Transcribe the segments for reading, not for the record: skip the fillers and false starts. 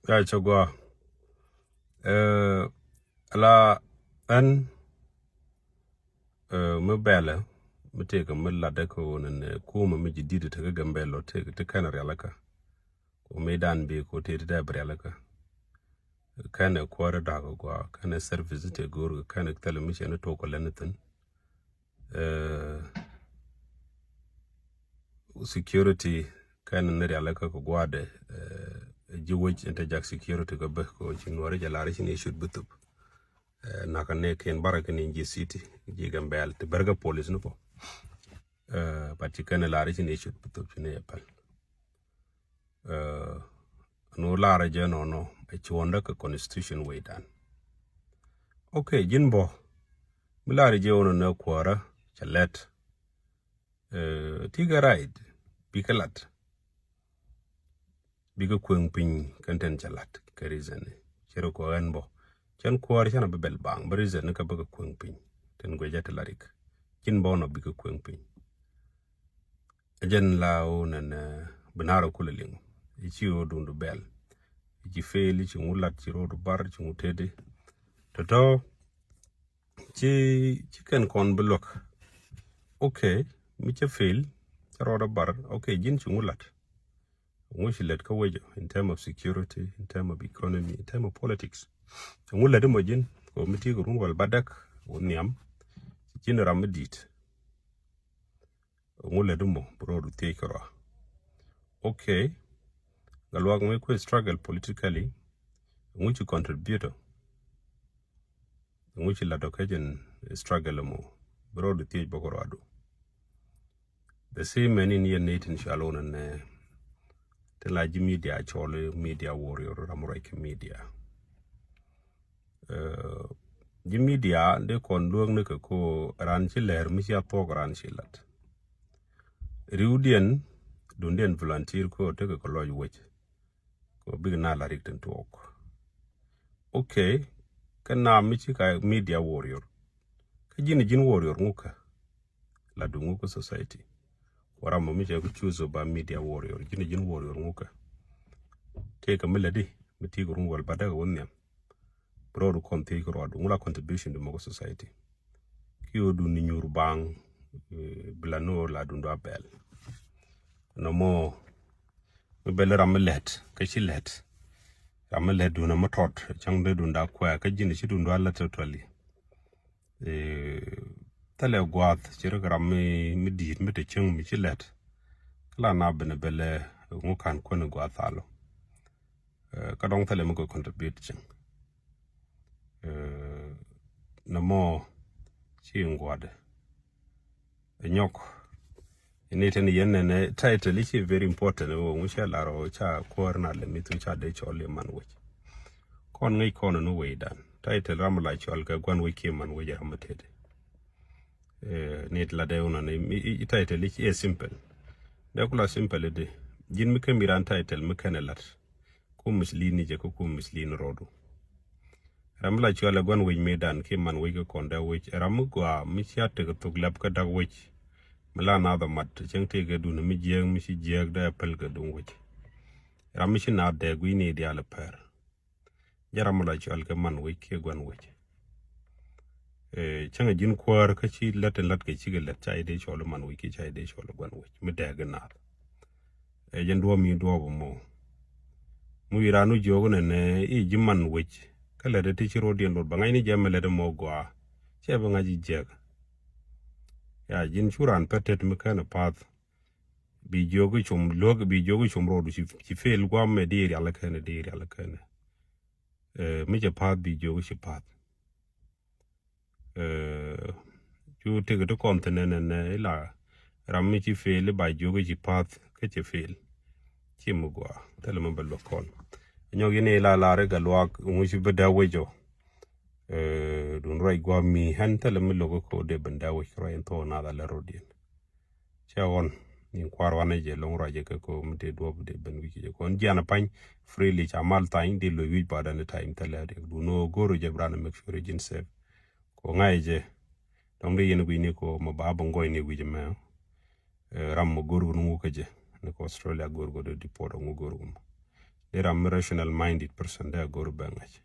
Ya chagwa ala an mabela muteka mulla da ko nan ko mu miji didi ta gambe lo ta kana realaka ko medan be ko te da realaka kana kwara da gwa kana service te gor kana telemission na to ko lanatin security kana na realaka ko gwa da jiwoj inta security ko be ko chinware jalare shine should butup nakane ken baraka ni nji city ji gambel te berga police no po patikane lare shine should butup shine yapal no lara je no e chwonda ka constitution way dan okay jinbo milare je ono na kwara chalet tiga ride bikalat biga kweng pin kanten chalat karizane chero ko anbo chen kwar chana bebel bang barizen ka baga kweng pin ten gwe jata larik jinbo no biga kweng pin ajen lao nan binaro kulaling ichi odundu bel ichi fail ichi ngulat chi rodu bar chi ngutede toto chi ken kon blok okay micha fail rodu bar okay jin chi ngulat ngushi let ka wejo in terms of security, in terms of economy, in terms of politics ngulat mo jin ko miti ko run wal badak woniam jin ramedit ngulat mo rodu tekora okay galwag me ko struggle politically nguchi contributor nguchi la dokajen struggle mo rodu tej bokorado the same man in your natin shalon and the large media chole media warrior ramurai media the media de kon luong ne ko ran ci leer mi ci tok ran ci lat riudien dunden volunteer ko te ko loj wech ko big na la rikten tok okay kana mi ci ka media warrior ka jin warrior nguka la du nguka society wara mo mi ci ko choose ba media warrior jin warrior nguka te ka melade mi ti ko wal badaga wonnam broad konti ko rodu ngula contribution to mo society kiyo du ni nyur bang blano la du ndo abel no mo bel ramelet ka ci let ramelet du na motot changde du nda kwa ka jini ci du ndo alla totally tale gwat ci ram mi di mi te chang mi ci let kala na bene bele ngukan ko ne gwat alo ka dong tale mo ko contribute chang namo chingwade nyok ineten yenene title is very important wo musha laro cha corner le mitu cha de chole man we kon ngai kon no we dan title ramla chol ga gwan we ke man we jamatede net la de ona ne title is simple de kula simple de jin mi kamiran title mi kanelat ko muslini je ko muslin rodo ramla chola gwan we medan ke man we ko konda we ram gwa mi siate ko tuglab ka dag we mala na da mat chengte ga dun mi jeng mi si jeg da pel ga dun we ram mi na de gwi ni dia la per jaram la chol ke man we ke gwan we changa jin kwar ka chi lat ke chi ga lat chai de chol man we ke chai de chol gwan we mi de ga na jen do mi do mo mu iranu jogo ne I jimman we kala de ti rodien lor bangay ni jamale de mogwa chebe ngaji jeg ya jin churan petet me kana path bi jogu chum log bi jogu chum rodu ci fel gwa me diri ala kana me je path bi jogu ci path ju tege to kontene ne la rammi ci fel ba jogu ci path ke ci fel ci mugwa tele mo bello kon nyogi ne la re galwak ngushi beda wejo dun rai gwa mi hantale mi logo ko de benda we rai to na da la rodien chawon ni kwarwa ne je long raje ko mte do de ben wi je kon jana pan freely cha mal time de lo wi ba da time tele de du no goro je brana make sure jin save ko ngai je dong de yen wi ni ko mo ba bongoy ni wi je ma ram mo goro nu ko je ne ko Australia goro go de diporo ngo goro there am rational minded person there go bangach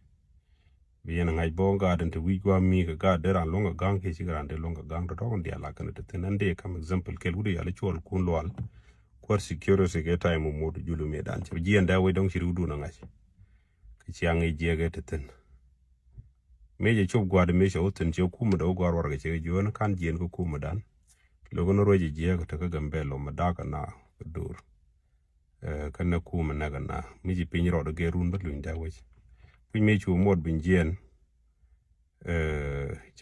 bien ngai bo garden to we go mi ga der an longa gang ke ci grande longa gang to on dia la kan te nande kam example kel wudi ala chol kun lol kwar security ke time mo du julu me dan ci jienda we dong ci rudu na ngai ke ci angi jege te ten meje chop gwade me sho ten ci kuma do gwar war ga ci jon kan jien ko kuma dan logo no roje jege te ka gambelo madaka na dur kana kuma naga na miji pinro do gerun ba luin da we pin me chu mod bin jien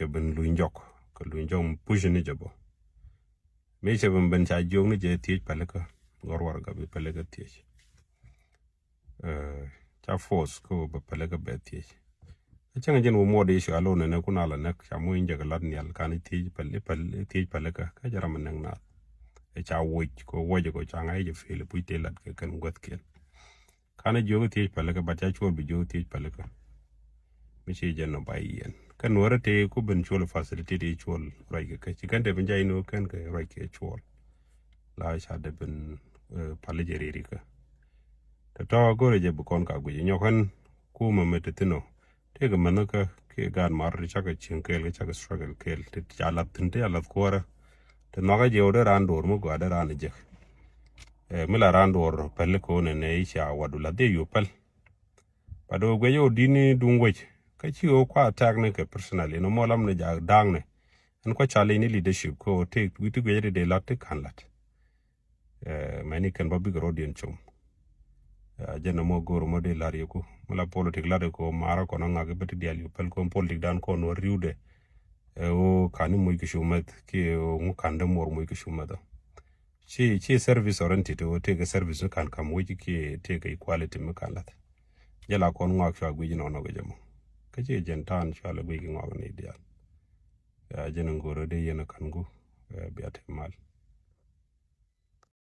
ben luin jok ko luin jom push ni jabo me che ben cha jong ni je ti palaka gor war ga bi palaka ti cha force ko ba palaka be ti changa jen wo mod ishu alone na kuna la nak cha mo inja ga lad ni al kan ti ti palaka ka jara man na cha wo ko woje ko changa je fele puite lat ka kan got ken kana jogo ti palaka ba cha chol bi jogo ti palaka michi jenno bayen kan warate ko ben chol facility de chol rai ka ci kan de ben jay no kan ka rai ke chol la sha de ben palejeri ka to gore je bu kon ka guje nyokan ku ma metetino te ga manaka ke gan mar cha ka chin kel cha ka struggle kel te ala tinte ala kora te no ga je ode randor mo ga da ran je mila randor pelle ko ne sha wadula de yo pal pado gwe yo dini dungwe ka ci o kwa tag ne ke personally no molam ne ja dang ne an ko chale ni leadership ko te witu gwe de lat kan lat mani kan babi grodien chum jeno mo goro mo de lar yoko mala politik lade ko mara ko nga ga beti dial yu pel ko politik dan ko no riude o kani mo ki shumat ki o kande mor mo ki shumada ci service oriented o te ga service kan kam wo ki te ga equality mo kan lat jala kon ngak sha gwi no no ga jamo ka ci jentan sha la gwi ngak ni dial jeno goro de yena kangu biate mal